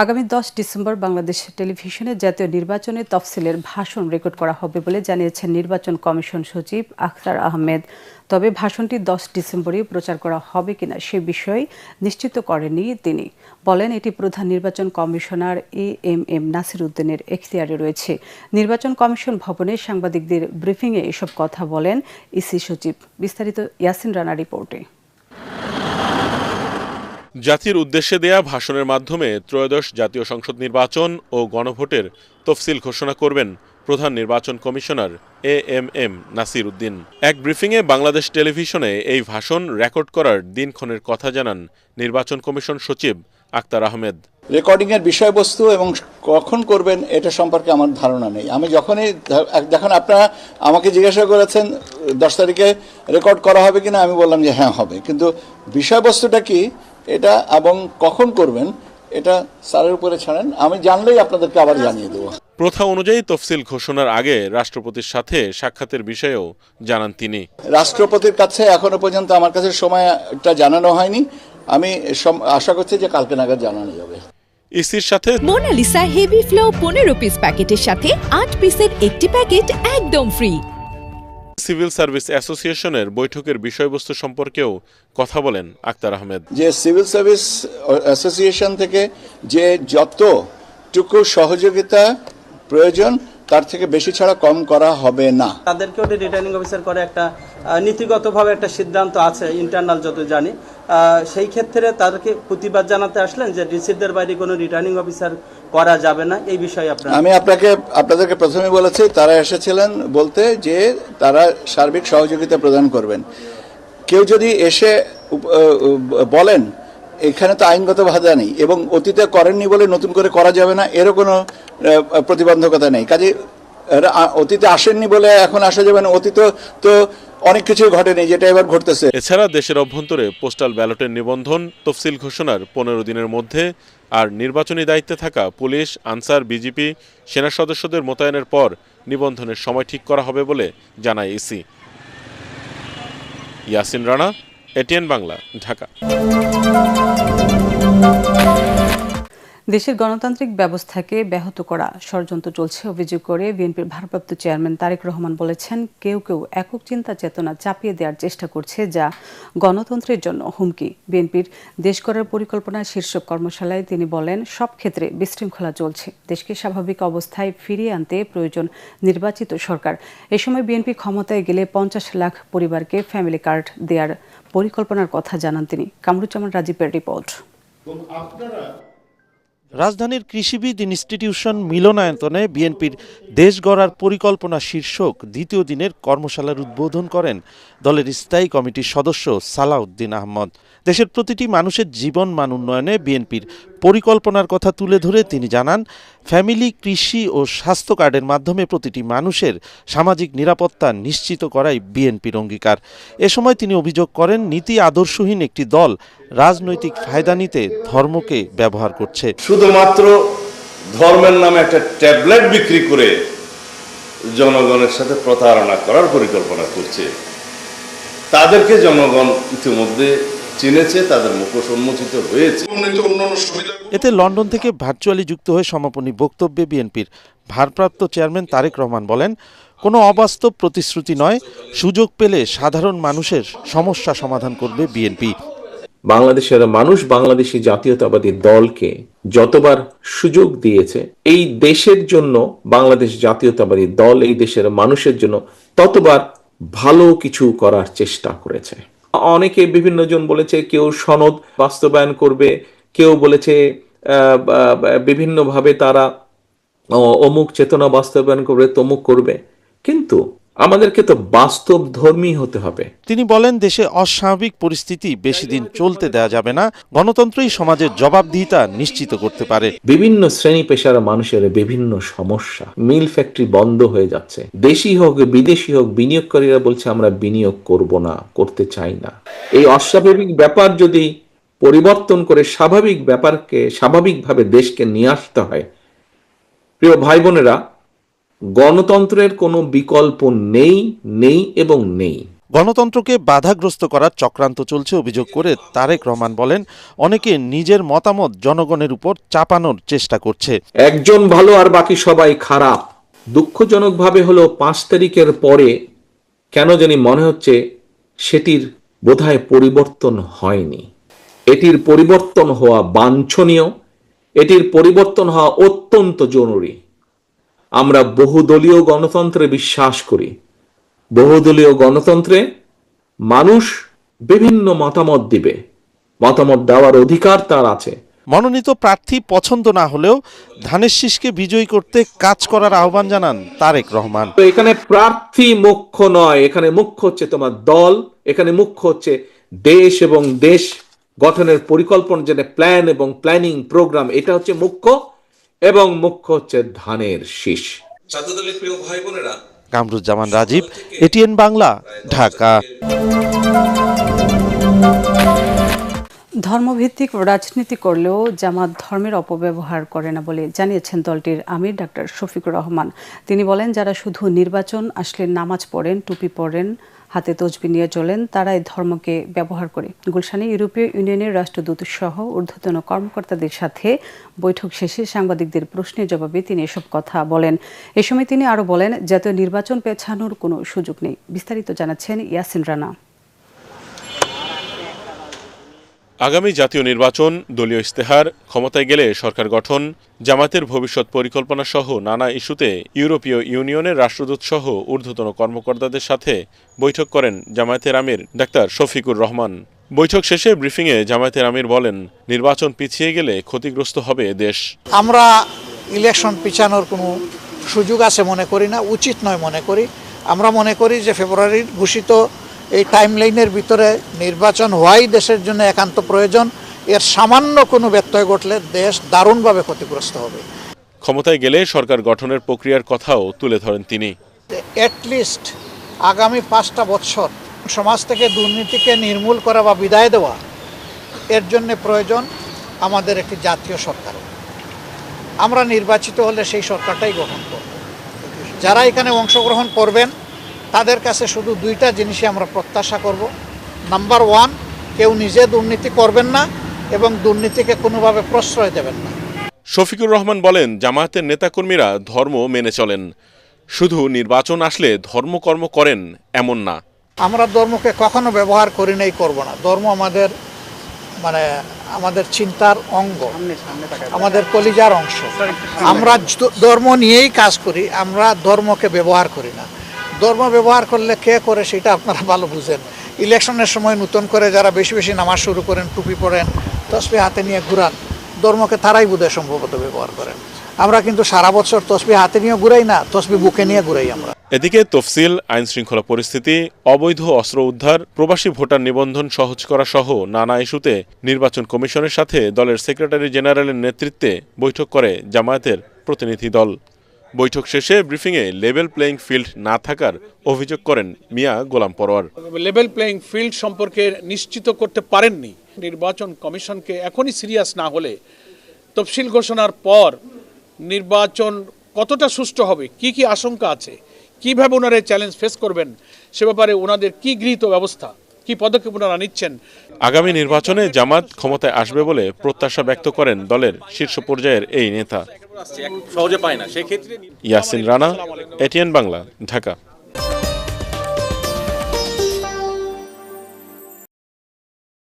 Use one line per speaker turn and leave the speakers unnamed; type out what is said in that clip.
আগামী 10 ডিসেম্বর বাংলাদেশ টেলিভিশনে জাতীয় নির্বাচনের তফসিলের ভাষণ রেকর্ড করা হবে বলে জানিয়েছেন নির্বাচন কমিশন সচিব আখতার আহমেদ। তবে ভাষণটি 10 ডিসেম্বরই প্রচার করা হবে কিনা সে বিষয়ে নিশ্চিত করেননি তিনি। বলেন এটি প্রধান নির্বাচন কমিশনার এএমএম নাসির উদ্দিনের এখতিয়ারে রয়েছে। নির্বাচন কমিশন ভবনে সাংবাদিকদের ব্রিফিংয়ে এসব কথা বলেন ইসি সচিব। বিস্তারিত ইয়াসিন রানা রিপোর্টে।
জাতির উদ্দেশ্যে দেয়া ভাষণের মাধ্যমে ত্রয়োদশ জাতীয় সংসদ নির্বাচন ও গণভোটের তফসিল ঘোষণা করবেন প্রধান নির্বাচন কমিশনার এএমএম নাসির উদ্দিন। এক ব্রিফিংয়ে বাংলাদেশ টেলিভিশনে এই ভাষণ রেকর্ড করার দিনক্ষণের কথা জানান নির্বাচন কমিশন সচিব আখতার আহমেদ।
রেকর্ডিং এর বিষয়বস্তু এবং কখন করবেন এটা সম্পর্কে আমার ধারণা নেই। আমি যখনই দেখুন আপনারা আমাকে জিজ্ঞাসা করেছেন 10 তারিখে রেকর্ড করা হবে কিনা, আমি বললাম যে হ্যাঁ হবে, কিন্তু বিষয়বস্তুটা কি এটা এবং কখন করবেন এটা স্যারের উপরে ছাড়েন, আমি জানলেই আপনাদেরকে আবার জানিয়ে দেবো।
প্রথা অনুযায়ী তফসিল ঘোষণার আগে রাষ্ট্রপতির সাথে সাক্ষাতের বিষয়েও জানান তিনি।
রাষ্ট্রপতির কাছে এখনো পর্যন্ত আমার কাছে সময়টা জানানো হয়নি, আমি আশা করছি যে কালকে নাগাদ জানানো যাবে।
ইসির সাথে
মোনালিসা হেভি ফ্লো 15 পিস প্যাকেটের সাথে 8 পিসের একটি প্যাকেট একদম ফ্রি।
সিভিল সার্ভিস অ্যাসোসিয়েশনের বৈঠকের বিষয়বস্তু সম্পর্কেও কথা বলেন আখতার আহমেদ।
যে সিভিল সার্ভিস অ্যাসোসিয়েশন থেকে যে যতটুকু সহযোগিতা প্রয়োজন তার থেকে বেশি ছাড়া কম করা হবে না।
তাদেরকেও রিটার্নিং অফিসার করে একটা নীতিগতভাবে একটা সিদ্ধান্ত আছে ইন্টারনাল যত জানি, সেই ক্ষেত্রে তাদেরকে প্রতিবাদ জানাতে আসলেন যে ডিসিদের বাইরে কোনো রিটার্নিং অফিসার করা যাবে না। এই বিষয়ে আমি
আপনাদেরকে প্রথমে বলেছি তারা এসেছিলেন বলতে যে তারা সার্বিক সহযোগিতা প্রদান করবেন। কেউ যদি এসে বলেন এখানে তো আইনগত বাধা নেই এবং অতীতে করেননি বলে নতুন করে করা যাবে না, এরও কোনো প্রতিবন্ধকতা নেই। কাজে অতীতে আসেননি বলে এখন আসা যাবে না, অতীত তো অনেক কিছু ঘটেনি যেটা এবার ঘটতেছে।
এছাড়া দেশের অভ্যন্তরে পোস্টাল ব্যালটের নিবন্ধন তফসিল ঘোষণার 15 দিনের মধ্যে আর নির্বাচনী দায়িত্বে থাকা পুলিশ, আনসার, বিজিপি, সেনা সদস্যদের মোতায়েনের পর নিবন্ধনের সময় ঠিক করা হবে বলে জানায় ইসি। ইয়াসিন রানা, এটিএন বাংলা, ঢাকা।
দেশের গণতান্ত্রিক ব্যবস্থাকে ব্যাহত করা ষড়যন্ত্র চলছে অভিযোগ করে বিএনপির ভারপ্রাপ্ত চেয়ারম্যান তারেক রহমান বলেছেন, কেউ কেউ একক চিন্তা চেতনা চাপিয়ে দেওয়ার চেষ্টা করছে যা গণতন্ত্রের জন্য হুমকি। বিএনপির দেশ গড়ার পরিকল্পনা শীর্ষক কর্মশালায় তিনি বলেন, সব ক্ষেত্রে বিশৃঙ্খলা চলছে, দেশকে স্বাভাবিক অবস্থায় ফিরিয়ে আনতে প্রয়োজন নির্বাচিত সরকার। এ সময় বিএনপি ক্ষমতায় গেলে 50 লাখ পরিবারকে ফ্যামিলি কার্ড দেওয়ার পরিকল্পনার কথা জানান তিনি। কামরুজ্জামান রাজীবের রিপোর্ট।
রাজধানীর কৃষিবিদ ইনস্টিটিউশন মিলনায়তনে বিএনপির দেশ গড়ার পরিকল্পনা শীর্ষক দ্বিতীয় দিনের কর্মশালার উদ্বোধন করেন দলের স্থায়ী কমিটির সদস্য সালাউদ্দিন আহমদ। দেশের প্রতিটি মানুষের জীবন মান উন্নয়নে বিএনপির পরিকল্পনার কথা তুলে ধরে তিনি জানান, ফ্যামিলি, কৃষি ও স্বাস্থ্য কার্ডের মাধ্যমে প্রতিটি মানুষের সামাজিক নিরাপত্তা নিশ্চিত করাই বিএনপির অঙ্গীকার। এ সময় তিনি অভিযোগ করেন, নীতি আদর্শহীন একটি দল রাজনৈতিক ফায়দা নিতে ধর্মকে ব্যবহার করছে।
শুধুমাত্র ধর্মের নামে একটা ট্যাবলেট বিক্রি করে জনগণের সাথে প্রতারণা করার পরিকল্পনা করছে। তাদেরকে জনগণ ইতিমধ্যে চিনেছে, তাদের মুখোশ উন্মোচিত হয়েছে।
এতে লন্ডন থেকে ভার্চুয়ালি যুক্ত হয়ে সমাপনী বক্তব্যে বিএনপির ভারপ্রাপ্ত চেয়ারম্যান তারেক রহমান বলেন, কোনো অবাস্তব প্রতিশ্রুতি নয়, সুযোগ পেলে সাধারণ মানুষের সমস্যা সমাধান করবে বিএনপি।
বাংলাদেশের মানুষ বাংলাদেশি জাতীয়তাবাদী দলকে যতবার সুযোগ দিয়েছে, এই দেশের জন্য বাংলাদেশ জাতীয়তাবাদী দল এই দেশের মানুষের জন্য ততবার ভালো কিছু করার চেষ্টা করেছে। অনেকে বিভিন্ন জন বলেছে কেউ সনদ বাস্তবায়ন করবে, কেউ বলেছে বিভিন্নভাবে তারা অমুক চেতনা বাস্তবায়ন করবে, তমুক করবে, কিন্তু আমাদেরকে তো বাস্তব ধর্মী হতে হবে।
তিনি বলেন, দেশে অস্বাভাবিক পরিস্থিতি বেশি দিন চলতে দেওয়া যাবে না, গণতন্ত্রই সমাজের জবাবদিহিতা নিশ্চিত করতে পারে।
বিভিন্ন শ্রেণী পেশার মানুষের বিভিন্ন সমস্যা, মিল ফ্যাক্টরি বন্ধ হয়ে যাচ্ছে, দেশি হোক বিদেশি হোক, বিনিয়োগকারীরা বলছে আমরা বিনিয়োগ করব না, করতে চাই না। এই অস্বাভাবিক ব্যাপার যদি পরিবর্তন করে স্বাভাবিক ব্যাপারকে স্বাভাবিকভাবে দেশকে নিয়ে আসতে হয়, প্রিয় ভাই বোনেরা, গণতন্ত্রের কোনো বিকল্প নেই এবং নেই।
গণতন্ত্রকে বাধাগ্রস্ত করার চক্রান্ত চলছে অভিযোগ করে তারেক রহমান বলেন, অনেকে নিজের মতামত জনগণের উপর চাপানোর চেষ্টা করছে।
একজন ভালো আর বাকি সবাই খারাপ। দুঃখজনকভাবে হলো 5 তারিখের পরে কেন জানি মনে হচ্ছে সেটির বোধহয় পরিবর্তন হয়নি। এটির পরিবর্তন হওয়া বাঞ্ছনীয়, এটির পরিবর্তন হওয়া অত্যন্ত জরুরি। আমরা বহুদলীয় গণতন্ত্রে বিশ্বাস করি। বহুদলীয় গণতন্ত্রে মানুষ বিভিন্ন মতামত দিবে, মতামত দেওয়ার অধিকার তার আছে।
মনোনীত প্রার্থী পছন্দ না হলেও ধানের শীষকে বিজয়ী করতে কাজ করার আহ্বান জানান তারেক রহমান।
তো এখানে প্রার্থী মুখ্য নয়, এখানে মুখ্য হচ্ছে তোমার দল, এখানে মুখ্য হচ্ছে দেশ এবং দেশ গঠনের পরিকল্পনা, যেটা প্ল্যান এবং প্ল্যানিং প্রোগ্রাম, এটা হচ্ছে মুখ্য, এবং মুখ্য হচ্ছে ধানের শীষ।
ছাত্রদলের প্রিয় ভাই বোনেরা,
কামরুজ্জামান রাজীব, এটিএন বাংলা, ঢাকা।
ধর্মভিত্তিক রাজনীতি করলেও জামাত ধর্মের অপব্যবহার করে না বলে জানিয়েছেন দলটির আমির ডাক্তার শফিকুর রহমান। তিনি বলেন, যারা শুধু নির্বাচন আসলে নামাজ পড়েন, টুপি পরেন, হাতে তসবি নিয়ে চলেন, তারাই ধর্মকে ব্যবহার করে। গুলশানে ইউরোপীয় ইউনিয়নের রাষ্ট্রদূত সহ ঊর্ধ্বতন কর্মকর্তাদের সাথে বৈঠক শেষে সাংবাদিকদের প্রশ্নের জবাবে তিনি এসব কথা বলেন। এ সময় তিনি আরও বলেন, জাতীয় নির্বাচন পেছানোর কোনো সুযোগ নেই। বিস্তারিত জানাচ্ছেন ইয়াসিন রানা।
আগামী জাতীয় নির্বাচন, দলীয় ইশতেহার, ক্ষমতায় গেলে সরকার গঠন, জামাতের ভবিষ্যৎ পরিকল্পনা সহ নানা ইস্যুতে ইউরোপীয় ইউনিয়নের রাষ্ট্রদূত সহ ঊর্ধ্বতন কর্মকর্তাদের সাথে বৈঠক করেন জামায়াতের আমির ডাক্তার শফিকুর রহমান। বৈঠক শেষে ব্রিফিংয়ে জামায়াতের আমির বলেন, নির্বাচন পিছিয়ে গেলে ক্ষতিগ্রস্ত হবে দেশ।
আমরা ইলেকশন পিছানোর কোনো সুযোগ আছে মনে করি না, উচিত নয় মনে করি। আমরা মনে করি যে ফেব্রুয়ারির ঘোষিত এই টাইমলাইনের ভিতরে নির্বাচন হওয়াই দেশের জন্য একান্ত প্রয়োজন। এর সামান্য কোনো ব্যত্যয় ঘটলে দেশ দারুণভাবে ক্ষতিগ্রস্ত হবে।
ক্ষমতায় গেলে সরকার গঠনের প্রক্রিয়ার কথাও তুলে ধরেন তিনি।
অ্যাটলিস্ট আগামী 5টা বছর সমাজ থেকে দুর্নীতিকে নির্মূল করা বা বিদায় দেওয়া, এর জন্য প্রয়োজন আমাদের একটি জাতীয় সরকার। আমরা নির্বাচিত হলে সেই সরকারটাই গঠন করব। যারা এখানে অংশগ্রহণ করবেন তাদের কাছে শুধু 2টা জিনিসই আমরা প্রত্যাশা করব। নাম্বার 1, কেউ নিজে দুর্নীতি করবেন না এবং দুর্নীতিকে কোনোভাবে প্রশ্রয় দেবেন না।
শফিকুর রহমান বলেন, জামায়াতের নেতাকর্মীরা ধর্ম মেনে চলেন, শুধু নির্বাচন আসলে ধর্মকর্ম করেন এমন না।
আমরা ধর্মকে কখনো ব্যবহার করি নাই, করব না। ধর্ম আমাদের চিন্তার অঙ্গ, আমাদের কলিজার অংশ। আমরা ধর্ম নিয়েই কাজ করি, আমরা ধর্মকে ব্যবহার করি না। ধর্ম ব্যবহার করলে কে করে সেটা আপনারা ভালো বুঝেন। ইলেকশনের সময় নতুন করে যারা বেশি বেশি নামাজ শুরু করেন, টুপি পরেন, তসবি হাতে নিয়ে ঘুরান, ধর্মকে তারাই বোধহয় সম্ভবত ব্যবহার করেন। আমরা কিন্তু সারা বছর তসবি হাতে নিয়ে ঘুরাই না, তসবি বুকে নিয়ে ঘুরাই আমরা।
এদিকে তফসিল, আইন শৃঙ্খলা পরিস্থিতি, অবৈধ অস্ত্র উদ্ধার, প্রবাসী ভোটার নিবন্ধন সহজ করা সহ নানা ইস্যুতে নির্বাচন কমিশনের সাথে দলের সেক্রেটারি জেনারেলের নেতৃত্বে বৈঠক করে জামায়াতের প্রতিনিধি দল। বৈঠক শেষে ব্রিফিংয়ে লেভেল প্লেইং ফিল্ড না থাকার অভিযোগ করেন মিয়া গোলাম পরোয়ার।
লেভেল প্লেইং ফিল্ড সম্পর্কে নিশ্চিত করতে পারেননি। নির্বাচন কমিশনকে এখনই সিরিয়াস না হলে তফসিল ঘোষণার পর নির্বাচন কতটা সুষ্ঠু হবে, কি কি আশঙ্কা আছে, কিভাবে ওনারা চ্যালেঞ্জ ফেস করবেন, সে ব্যাপারে ওনাদের কি গৃহীত ব্যবস্থা, কি পদক্ষেপ ওনারা নিচ্ছেন।
আগামী নির্বাচনে জামাত ক্ষমতায় আসবে বলে প্রত্যাশা ব্যক্ত করেন দলের শীর্ষ পর্যায়ের এই নেতা।
সহজে পায় না, সেক্ষেত্রে
ইয়াসিন রানা, এটিএন বাংলা, ঢাকা।